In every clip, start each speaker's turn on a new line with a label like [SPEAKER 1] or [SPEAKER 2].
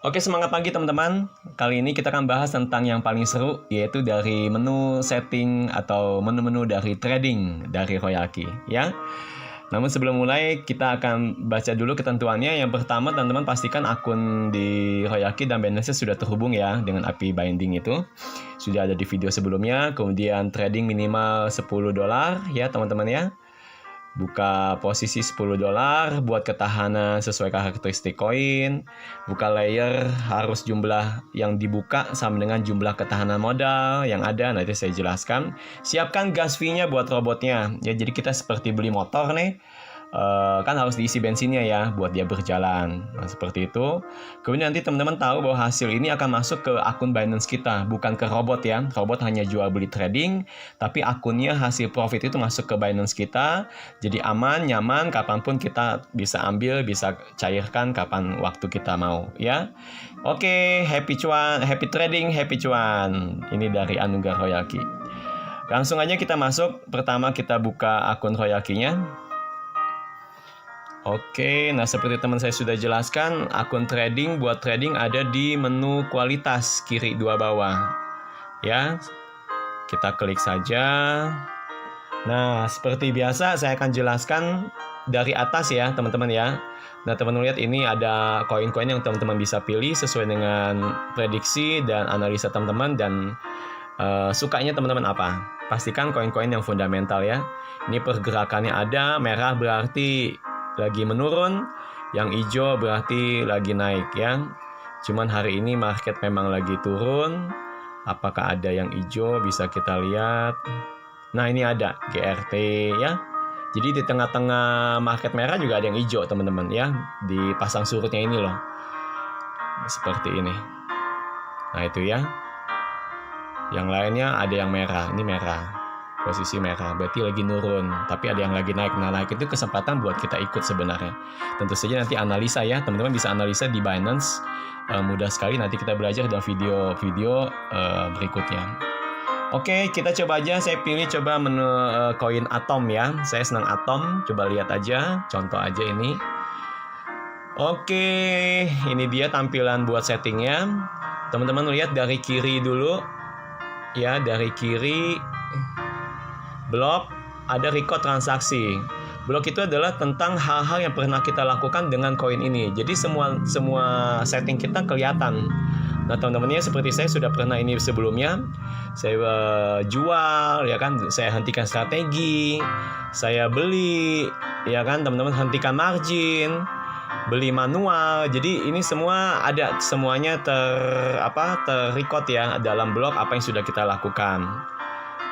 [SPEAKER 1] Oke, semangat pagi teman-teman. Kali ini kita akan bahas tentang yang paling seru, yaitu dari menu setting atau menu-menu dari trading dari Royalki, ya. Namun sebelum mulai, kita akan baca dulu ketentuannya. Yang pertama, teman-teman pastikan akun di Royalki dan Binance sudah terhubung ya dengan API binding itu. Sudah ada di video sebelumnya. Kemudian trading minimal $10 ya teman-teman ya. Buka posisi $10 buat ketahanan sesuai karakteristik koin. Buka layer harus jumlah yang dibuka sama dengan jumlah ketahanan modal yang ada, nanti saya jelaskan. Siapkan gas fee-nya buat robotnya. Ya, jadi kita seperti beli motor nih. Kan harus diisi bensinnya ya buat dia berjalan. Nah, seperti itu. Kemudian nanti teman-teman tahu bahwa hasil ini akan masuk ke akun Binance kita, bukan ke robot ya. Robot hanya jual beli trading, tapi akunnya hasil profit itu masuk ke Binance kita. Jadi aman, nyaman, kapanpun kita bisa ambil, bisa cairkan kapan waktu kita mau ya. Oke, happy cuan, happy trading, happy cuan. Ini dari Anugerah Royalki. Langsung aja kita masuk. Pertama kita buka akun Royalki-nya. Oke, nah seperti teman saya sudah jelaskan, akun trading buat trading ada di menu kualitas kiri dua bawah. Ya, kita klik saja. Nah, seperti biasa saya akan jelaskan dari atas ya teman-teman ya. Nah, teman-teman lihat ini ada koin-koin yang teman-teman bisa pilih sesuai dengan prediksi dan analisa teman-teman dan sukanya teman-teman apa. Pastikan koin-koin yang fundamental ya. Ini pergerakannya ada, merah berarti lagi menurun, yang hijau berarti lagi naik ya. Cuman hari ini market memang lagi turun. Apakah ada yang hijau bisa kita lihat. Nah, ini ada GRT ya. Jadi di tengah-tengah market merah juga ada yang hijau teman-teman ya. Di pasang surutnya ini loh. Seperti ini. Nah, itu ya. Yang lainnya ada yang merah. Ini merah. Posisi merah, berarti lagi nurun, tapi ada yang lagi naik. Nah, naik itu kesempatan buat kita ikut sebenarnya. Tentu saja nanti analisa ya, teman-teman bisa analisa di Binance. Mudah sekali, nanti kita belajar dalam video-video berikutnya. Oke, kita coba aja, saya pilih coba menu koin Atom ya. Saya senang Atom, coba lihat aja, contoh aja ini. Oke, ini dia tampilan buat settingnya. Teman-teman lihat dari kiri dulu. Ya, dari kiri. Blok, ada record transaksi. Blok itu adalah tentang hal-hal yang pernah kita lakukan dengan koin ini. Jadi semua setting kita kelihatan. Nah, teman-temannya seperti saya sudah pernah ini sebelumnya. Saya jual, ya kan. Saya hentikan strategi. Saya beli, ya kan. Teman-teman hentikan margin. Beli manual. Jadi ini semua ada, semuanya terrecord ya dalam blok apa yang sudah kita lakukan.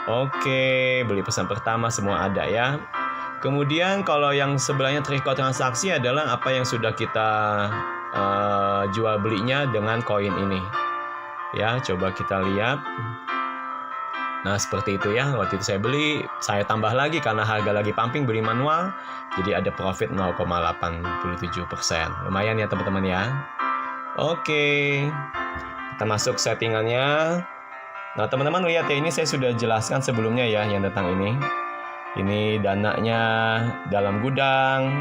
[SPEAKER 1] Oke, beli pesan pertama semua ada ya. Kemudian kalau yang sebelahnya record transaksi adalah apa yang sudah kita jual belinya dengan koin ini. Ya, coba kita lihat. Nah, seperti itu ya. Waktu itu saya beli, saya tambah lagi karena harga lagi pumping beli manual. Jadi ada profit 0,87%. Lumayan ya teman-teman ya. Oke. Kita masuk settingannya. Nah, teman-teman lihat ya, ini saya sudah jelaskan sebelumnya ya yang tentang ini. Ini dananya dalam gudang,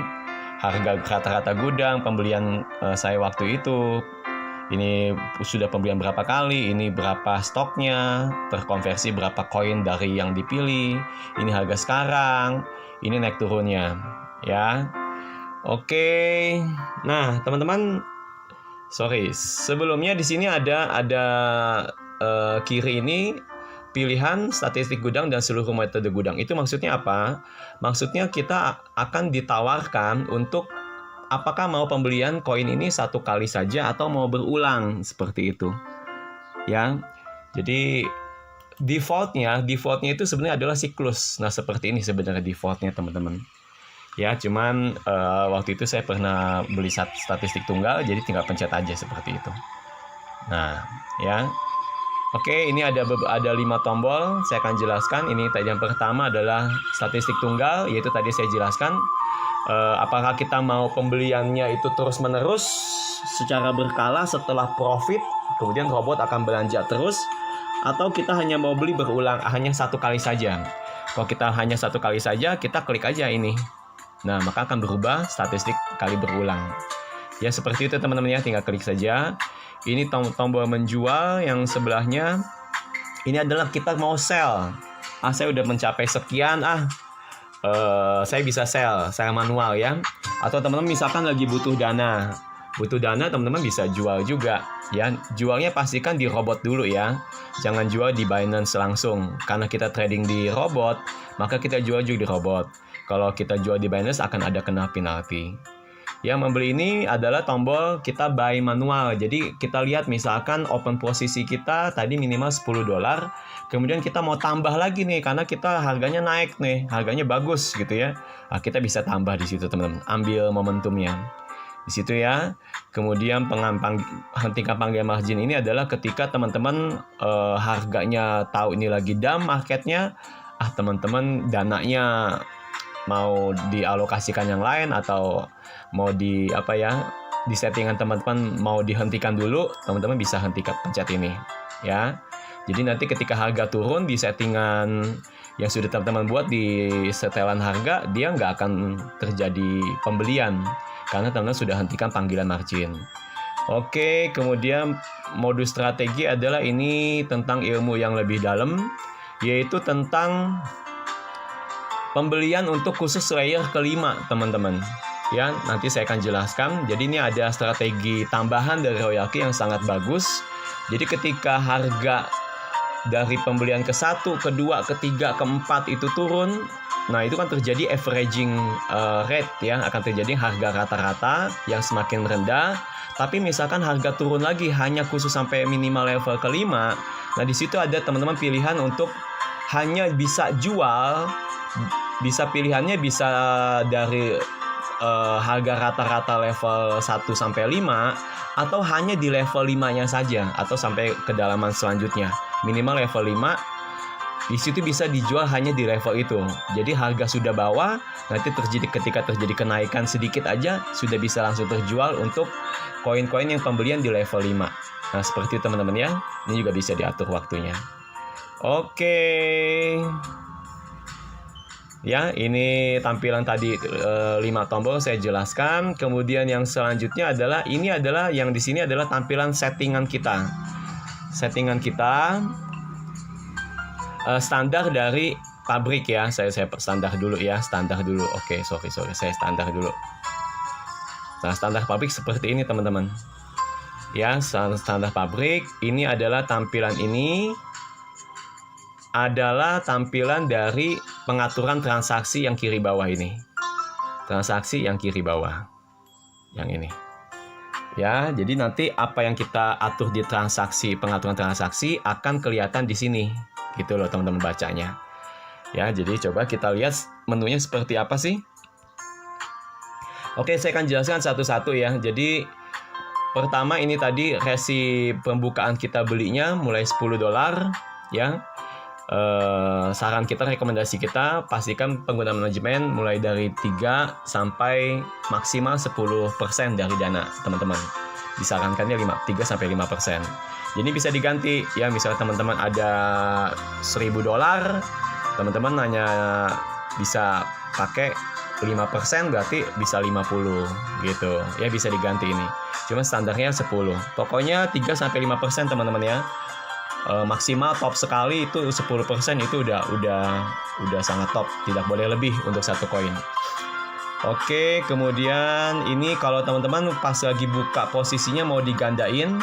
[SPEAKER 1] harga rata-rata gudang, pembelian saya waktu itu. Ini sudah pembelian berapa kali, ini berapa stoknya, terkonversi berapa koin dari yang dipilih. Ini harga sekarang, ini naik turunnya, ya. Oke. Nah, teman-teman, sebelumnya di sini ada kiri ini pilihan statistik gudang dan seluruh metode gudang. Itu maksudnya apa? Maksudnya kita akan ditawarkan untuk apakah mau pembelian koin ini satu kali saja atau mau berulang seperti itu. Ya. Jadi defaultnya itu sebenarnya adalah siklus. Nah, seperti ini sebenarnya defaultnya teman-teman. Ya, cuman waktu itu saya pernah beli statistik tunggal, jadi tinggal pencet aja seperti itu. Nah, ya. Oke, ini ada 5 tombol, saya akan jelaskan. Ini tadi yang pertama adalah statistik tunggal, yaitu tadi saya jelaskan. Apakah kita mau pembeliannya itu terus-menerus secara berkala setelah profit, kemudian robot akan belanja terus, atau kita hanya mau beli berulang, hanya satu kali saja. Kalau kita hanya satu kali saja, kita klik aja ini. Nah, maka akan berubah statistik kali berulang. Ya, seperti itu teman-teman ya, tinggal klik saja. Ini tombol menjual, yang sebelahnya ini adalah kita mau sell. Saya udah mencapai sekian, saya bisa sell manual ya. Atau teman-teman misalkan lagi butuh dana, teman-teman bisa jual juga ya. Jualnya pastikan di robot dulu ya, jangan jual di Binance langsung, karena kita trading di robot, maka kita jual juga di robot. Kalau kita jual di Binance akan ada kena penalti. Yang membeli ini adalah tombol kita buy manual. Jadi kita lihat misalkan open posisi kita tadi minimal $10, kemudian kita mau tambah lagi nih karena kita harganya naik nih, harganya bagus gitu ya. Kita bisa tambah di situ teman-teman, ambil momentumnya di situ ya. Kemudian hentikan panggilan margin ini adalah ketika teman-teman harganya tahu ini lagi down marketnya, teman-teman dananya mau dialokasikan yang lain atau mau di settingan teman-teman mau dihentikan dulu, teman-teman bisa hentikan, pencet ini ya. Jadi nanti ketika harga turun di settingan yang sudah teman-teman buat di setelan harga, dia nggak akan terjadi pembelian karena teman-teman sudah hentikan panggilan margin. Oke, kemudian modus strategi adalah ini tentang ilmu yang lebih dalam, yaitu tentang pembelian untuk khusus layer kelima teman-teman ya. Nanti saya akan jelaskan. Jadi ini ada strategi tambahan dari Royalkey yang sangat bagus. Jadi ketika harga dari pembelian ke-1, ke-2, ke-3, ke-4 itu turun, nah itu kan terjadi averaging rate ya, akan terjadi harga rata-rata yang semakin rendah. Tapi misalkan harga turun lagi hanya khusus sampai minimal level ke-5, nah di situ ada teman-teman pilihan untuk hanya bisa jual, pilihannya bisa dari harga rata-rata level 1 sampai 5 atau hanya di level 5-nya saja atau sampai kedalaman selanjutnya. Minimal level 5 di situ bisa dijual hanya di level itu. Jadi harga sudah bawah, nanti ketika terjadi kenaikan sedikit aja sudah bisa langsung terjual untuk koin-koin yang pembelian di level 5. Nah, seperti itu teman-teman ya. Ini juga bisa diatur waktunya. Oke. Ya, ini tampilan tadi 5 tombol saya jelaskan. Kemudian yang selanjutnya adalah yang di sini adalah tampilan settingan kita. Settingan kita standar dari pabrik ya. Saya standar dulu ya, standar dulu. Oke, sorry, saya standar dulu. Nah, standar pabrik seperti ini teman-teman. Ya, standar pabrik ini adalah tampilan ini. Adalah tampilan dari pengaturan transaksi yang kiri bawah ini. Transaksi yang kiri bawah. Yang ini. Ya, jadi nanti apa yang kita atur di pengaturan transaksi akan kelihatan di sini. Gitu loh teman-teman bacanya. Ya, jadi coba kita lihat menunya seperti apa sih. Oke, saya akan jelaskan satu-satu ya. Jadi pertama ini tadi resi pembukaan kita belinya mulai $10 ya. Saran kita, rekomendasi kita, pastikan pengguna manajemen mulai dari 3 sampai maksimal 10% dari dana teman-teman. Disarankannya 3-5%. Jadi bisa diganti ya, misalnya teman-teman ada $1.000, teman-teman hanya bisa pakai 5%, berarti bisa 50 gitu ya, bisa diganti ini. Cuma standarnya 10. Pokoknya 3-5% teman-teman ya. Maksimal top sekali itu 10%, itu udah sangat top, tidak boleh lebih untuk satu koin. Oke, kemudian ini kalau teman-teman pas lagi buka posisinya mau digandain,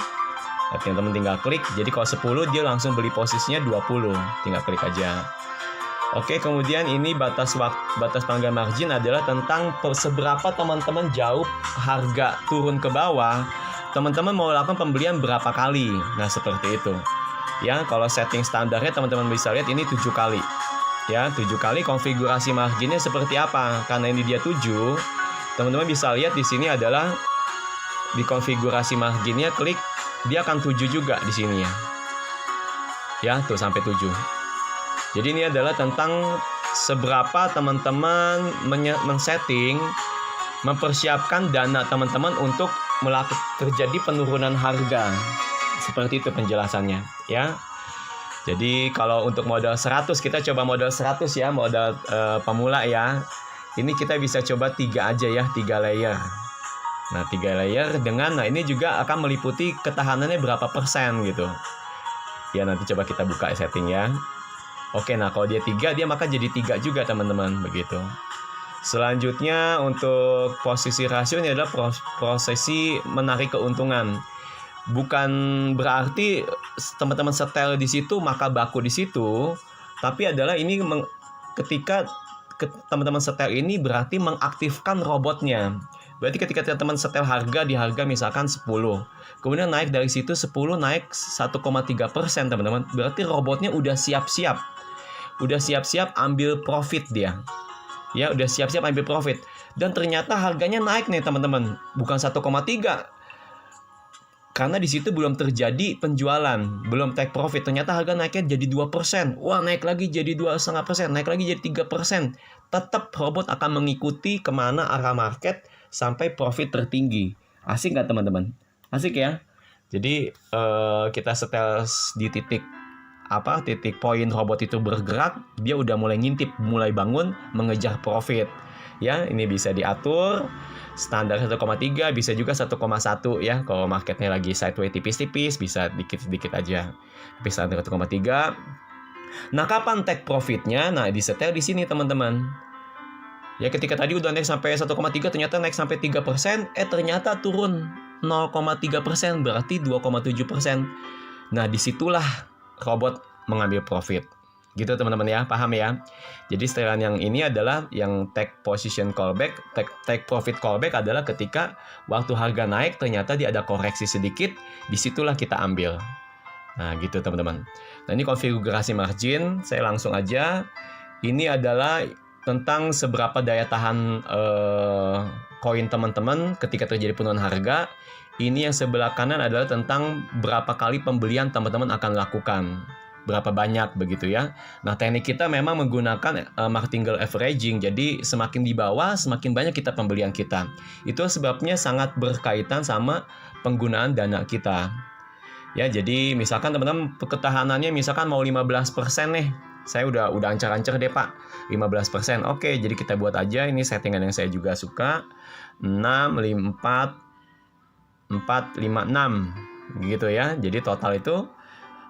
[SPEAKER 1] teman-teman tinggal klik. Jadi kalau 10 dia langsung beli posisinya 20, tinggal klik aja. Oke, kemudian ini batas panggilan margin adalah tentang seberapa teman-teman jauh harga turun ke bawah, teman-teman mau lakukan pembelian berapa kali. Nah, seperti itu. Ya, kalau setting standarnya teman-teman bisa lihat ini 7 kali. Ya, 7 kali. Konfigurasi marginnya seperti apa? Karena ini dia 7, teman-teman bisa lihat di sini adalah di konfigurasi marginnya, klik, dia akan 7 juga di sini ya. Ya, tuh sampai 7. Jadi ini adalah tentang seberapa teman-teman men-setting, mempersiapkan dana teman-teman untuk terjadi penurunan harga. Seperti itu penjelasannya ya. Jadi kalau untuk modal 100, kita coba modal 100 ya, modal pemula ya. Ini kita bisa coba 3 aja ya, 3 layer. Nah, 3 layer dengan, nah ini juga akan meliputi ketahanannya berapa persen gitu. Ya, nanti coba kita buka setting ya. Oke, nah kalau dia 3, dia maka jadi 3 juga teman-teman, begitu. Selanjutnya untuk posisi rasio ini adalah prosesi menarik keuntungan. Bukan berarti teman-teman setel di situ maka baku di situ, tapi adalah ini ketika teman-teman setel ini berarti mengaktifkan robotnya. Berarti ketika teman-teman setel harga di harga misalkan 10, kemudian naik dari situ 10 naik 1,3% teman-teman. Berarti robotnya udah siap-siap. Udah siap-siap ambil profit dia. Ya, udah siap-siap ambil profit. Dan ternyata harganya naik nih teman-teman. Bukan 1,3. Karena di situ belum terjadi penjualan, belum take profit. Ternyata harga naiknya jadi 2%. Wah, naik lagi jadi 2,5%, naik lagi jadi 3%. Tetap robot akan mengikuti kemana arah market sampai profit tertinggi. Asik nggak teman-teman? Asik ya? Jadi kita setel di titik poin robot itu bergerak, dia udah mulai ngintip, mulai bangun, mengejar profit. Ya, ini bisa diatur. Standar 1,3, bisa juga 1,1 ya. Kalau marketnya lagi sideways tipis-tipis, bisa dikit-dikit aja. Tapi standar 1,3. Nah, kapan take profitnya? Nah, disetel di sini teman-teman. Ya, ketika tadi udah naik sampai 1,3, ternyata naik sampai 3%, ternyata turun 0,3%, berarti 2,7%. Nah, disitulah robot mengambil profit. Gitu teman-teman ya, paham ya? Jadi setelan yang ini adalah yang take position callback, take profit callback adalah ketika waktu harga naik ternyata dia ada koreksi sedikit, disitulah kita ambil. Nah gitu teman-teman. Nah ini konfigurasi margin, saya langsung aja. Ini adalah tentang seberapa daya tahan koin teman-teman ketika terjadi penurunan harga. Ini yang sebelah kanan adalah tentang berapa kali pembelian teman-teman akan lakukan. Berapa banyak begitu ya. Nah teknik kita memang menggunakan martingale averaging. Jadi semakin di bawah semakin banyak kita pembelian kita. Itu sebabnya sangat berkaitan sama penggunaan dana kita. Ya jadi misalkan teman-teman ketahanannya misalkan mau 15% nih. Saya udah ancar-ancar deh Pak. 15%. Oke, jadi kita buat aja ini settingan yang saya juga suka. 6, 4, 5, 6 gitu ya. Jadi total itu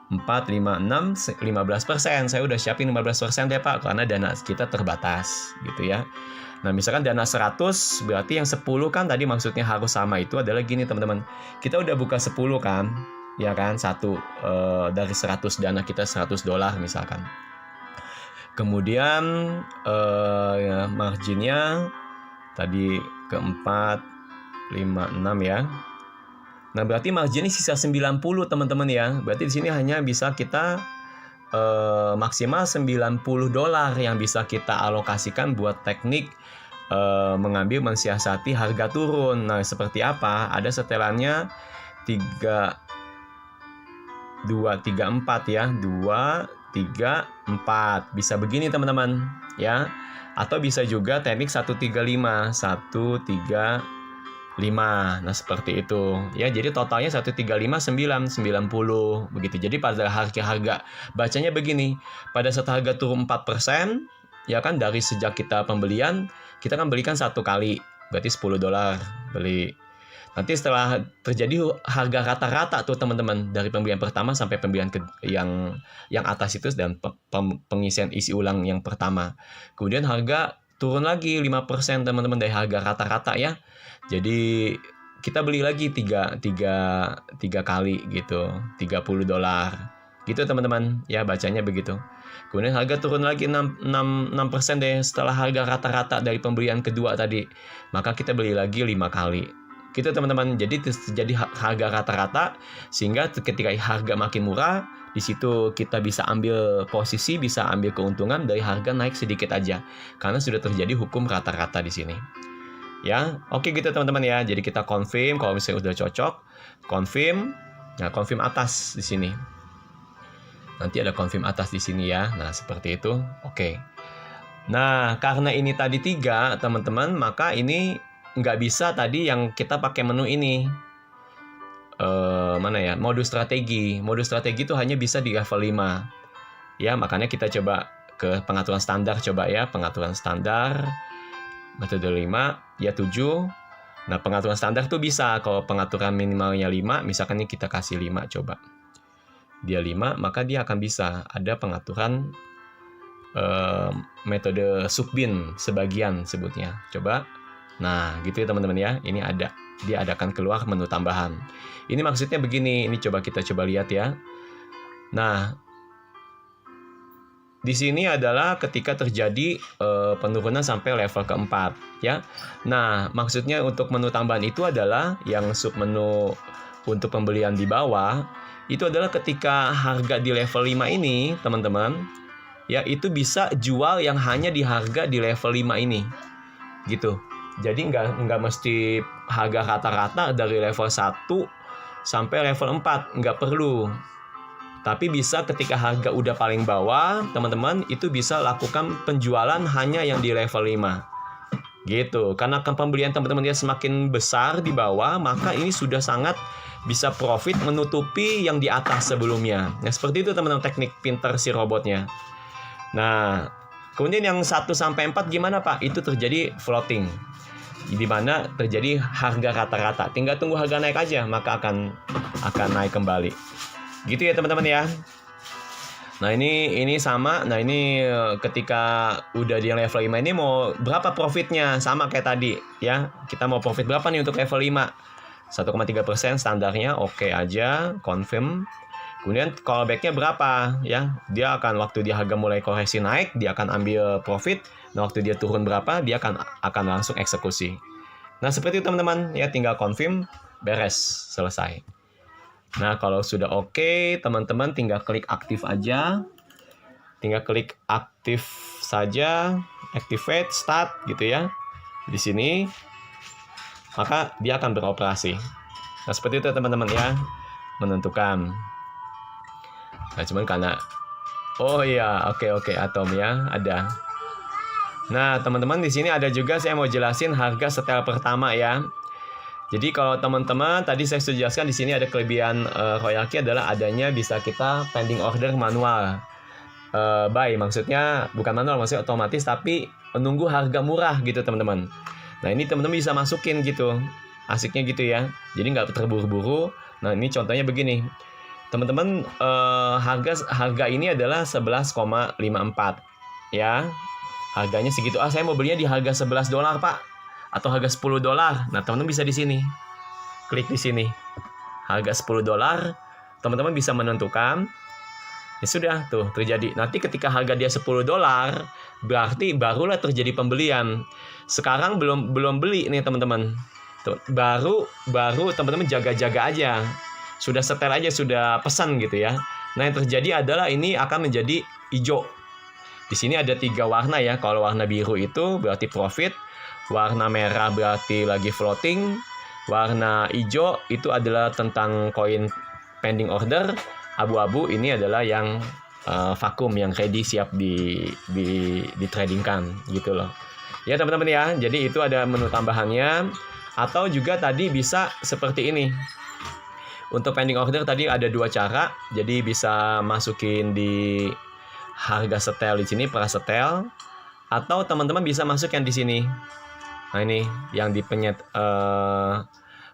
[SPEAKER 1] 4, 5, 6, 15%. Saya udah siapin 15% deh Pak, karena dana kita terbatas gitu ya. Nah misalkan dana 100, berarti yang 10 kan tadi maksudnya harus sama. Itu adalah gini teman-teman, kita udah buka 10 kan, ya kan, dari 100 dana kita $100 misalkan. Kemudian ya, marginnya tadi ke 4, 5, 6 ya. Nah, berarti marginnya sisa 90 teman-teman ya. Berarti di sini hanya bisa kita maksimal $90 yang bisa kita alokasikan buat teknik mengambil mensiasati harga turun. Nah, seperti apa? Ada setelannya 3 2 3 4 ya. 2 3 4. Bisa begini teman-teman ya. Atau bisa juga teknik 135 1 3 5. Nah, seperti itu. Ya, jadi totalnya 135 9 90 begitu. Jadi pada harga bacanya begini. Pada saat harga turun 4%, ya kan dari sejak kita pembelian, kita kan belikan 1 kali. Berarti $10 beli. Nanti setelah terjadi harga rata-rata tuh teman-teman dari pembelian pertama sampai pembelian yang atas itu dan pengisian isi ulang yang pertama. Kemudian harga turun lagi 5% teman-teman dari harga rata-rata ya. Jadi kita beli lagi 3 kali gitu, $30 gitu teman-teman ya, bacanya begitu. Kemudian harga turun lagi 6% deh setelah harga rata-rata dari pembelian kedua tadi, maka kita beli lagi 5 kali gitu teman-teman. Jadi terjadi harga rata-rata sehingga ketika harga makin murah, di situ kita bisa ambil posisi, bisa ambil keuntungan dari harga naik sedikit aja karena sudah terjadi hukum rata-rata di sini. Ya, oke gitu teman-teman ya. Jadi kita confirm kalau misalnya udah cocok, confirm. Nah, confirm atas di sini. Nanti ada confirm atas di sini ya. Nah, seperti itu. Oke. Nah, karena ini tadi 3, teman-teman, maka ini nggak bisa tadi yang kita pakai menu ini. Mana ya? Modus strategi. Modus strategi itu hanya bisa di level 5. Ya, makanya kita coba ke pengaturan standar coba ya, pengaturan standar. Metode 5 ya 7. Nah, pengaturan standar tuh bisa. Kalau pengaturan minimalnya 5, misalkan ini kita kasih 5 coba. Dia 5, maka dia akan bisa ada pengaturan metode subbin sebagian sebutnya. Coba. Nah, gitu ya teman-teman ya. Ini ada. Dia akan keluar menu tambahan. Ini maksudnya begini. Ini kita coba lihat ya. Nah, di sini adalah ketika terjadi penurunan sampai level keempat, ya. Nah, maksudnya untuk menu tambahan itu adalah yang submenu untuk pembelian di bawah, itu adalah ketika harga di level 5 ini, teman-teman, ya itu bisa jual yang hanya di harga di level 5 ini, gitu. Jadi nggak mesti harga rata-rata dari level 1 sampai level 4, nggak perlu. Tapi bisa ketika harga udah paling bawah, teman-teman itu bisa lakukan penjualan hanya yang di level 5. Gitu. Karena pembelian teman-teman dia semakin besar di bawah, maka ini sudah sangat bisa profit menutupi yang di atas sebelumnya. Nah, seperti itu teman-teman teknik pinter si robotnya. Nah, kemudian yang 1 sampai 4 gimana, Pak? Itu terjadi floating. Di mana terjadi harga rata-rata. Tinggal tunggu harga naik aja, maka akan naik kembali. Gitu ya teman-teman ya. Nah ini sama. Nah ini ketika udah di level 5 ini mau berapa profitnya, sama kayak tadi ya. Kita mau profit berapa nih untuk level 5? 1,3% standarnya, oke aja, confirm. Kemudian callbacknya berapa ya? Dia akan waktu dia harga mulai koreksi naik, dia akan ambil profit. Nah waktu dia turun berapa, dia akan langsung eksekusi. Nah seperti itu teman-teman ya, tinggal confirm, beres, selesai. Nah, kalau sudah oke, teman-teman tinggal klik aktif aja. Tinggal klik aktif saja, activate, start gitu ya. Di sini, maka dia akan beroperasi. Nah, seperti itu teman-teman ya, menentukan. Nah, cuman karena, oh iya, oke, Atom ya, ada. Nah, teman-teman di sini ada juga saya mau jelasin harga setel pertama ya. Jadi kalau teman-teman tadi saya sudah jelaskan di sini ada kelebihan Royalkey adalah adanya bisa kita pending order manual. Buy maksudnya bukan manual, maksudnya otomatis tapi menunggu harga murah gitu teman-teman. Nah ini teman-teman bisa masukin gitu, asiknya gitu ya. Jadi nggak terburu-buru. Nah ini contohnya begini, teman-teman harga ini adalah 11,54 ya. Harganya segitu. Saya mau belinya di harga $11 Pak. Atau harga $10. Nah, teman-teman bisa di sini. Klik di sini. Harga $10, teman-teman bisa menentukan. Ya sudah, tuh terjadi. Nanti ketika harga dia $10, berarti barulah terjadi pembelian. Sekarang belum beli nih, teman-teman. Tuh, baru teman-teman jaga-jaga aja. Sudah setel aja, sudah pesan gitu ya. Nah, yang terjadi adalah ini akan menjadi hijau. Di sini ada 3 warna ya. Kalau warna biru itu berarti profit. Warna merah berarti lagi floating. Warna hijau itu adalah tentang koin pending order. Abu-abu ini adalah yang vakum, yang ready siap di tradingkan gitu loh. Ya teman-teman ya. Jadi itu ada menu tambahannya. Atau juga tadi bisa seperti ini. Untuk pending order tadi ada 2 cara. Jadi bisa masukin di harga setel di sini, per setel. Atau teman-teman bisa masuk yang di sini. Nah ini yang di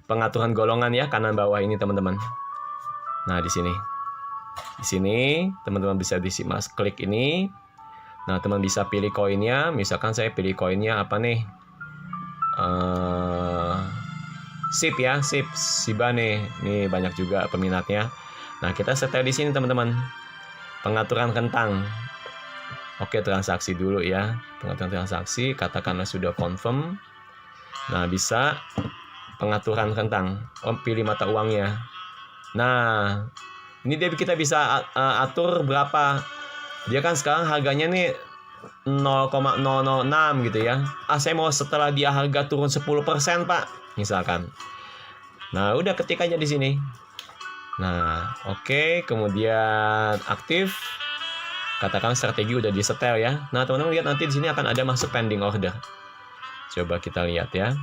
[SPEAKER 1] pengaturan golongan ya, kanan bawah ini teman-teman. Nah di sini teman-teman bisa klik ini. Nah teman bisa pilih koinnya. Misalkan saya pilih koinnya apa nih? SIB ya, SIB SIBA nih. Ini banyak juga peminatnya. Nah kita setel di sini teman-teman. Pengaturan rentang. Oke, transaksi dulu ya. Pengaturan transaksi, katakanlah sudah confirm. Nah, bisa pengaturan rentang. Pilih mata uangnya. Nah, ini kita bisa atur berapa. Dia kan sekarang harganya nih 0,006 gitu ya. Saya mau setelah dia harga turun 10%, Pak. Misalkan. Nah, udah ketik aja di sini. Nah, oke, kemudian aktif. Katakan strategi udah disetel ya. Nah, teman-teman lihat nanti di sini akan ada masuk pending order. Coba kita lihat ya.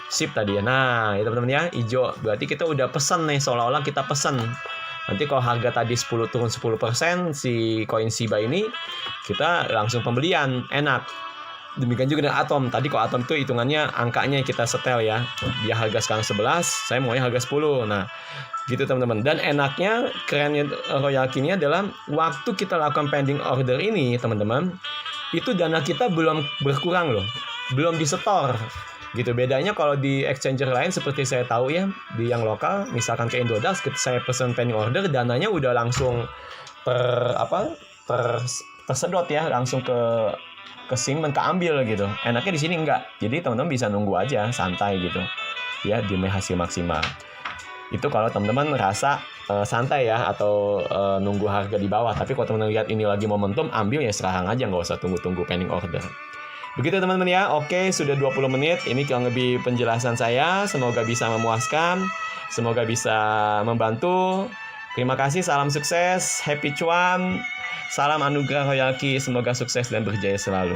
[SPEAKER 1] Sip tadi ya. Nah, ya teman-teman ya, hijau. Berarti kita udah pesan nih, seolah-olah kita pesan. Nanti kalau harga tadi 10 turun 10% si koin SIBA ini, kita langsung pembelian, enak. Demikian juga dengan Atom. Tadi kok Atom itu hitungannya angkanya kita setel ya. Dia harga sekarang 11, saya maunya harga 10. Nah, gitu teman-teman. Dan enaknya, kerennya Royalki ini adalah waktu kita lakukan pending order ini, teman-teman, itu dana kita belum berkurang loh. Belum disetor. Gitu. Bedanya kalau di exchanger lain seperti saya tahu ya, di yang lokal, misalkan ke Indodax, saya pesan pending order, dananya udah langsung tersedot ya, langsung ke simpen, keambil gitu. Enaknya di sini enggak. Jadi teman-teman bisa nunggu aja, santai gitu. Ya, demi hasil maksimal. Itu kalau teman-teman rasa santai ya, atau nunggu harga di bawah. Tapi kalau teman-teman lihat ini lagi momentum, ambil ya serahang aja, nggak usah tunggu-tunggu pending order. Begitu teman-teman ya. Oke, sudah 20 menit. Ini kurang lebih penjelasan saya. Semoga bisa memuaskan. Semoga bisa membantu. Terima kasih, salam sukses. Happy cuan. Salam anugerah Royalki. Semoga sukses dan berjaya selalu.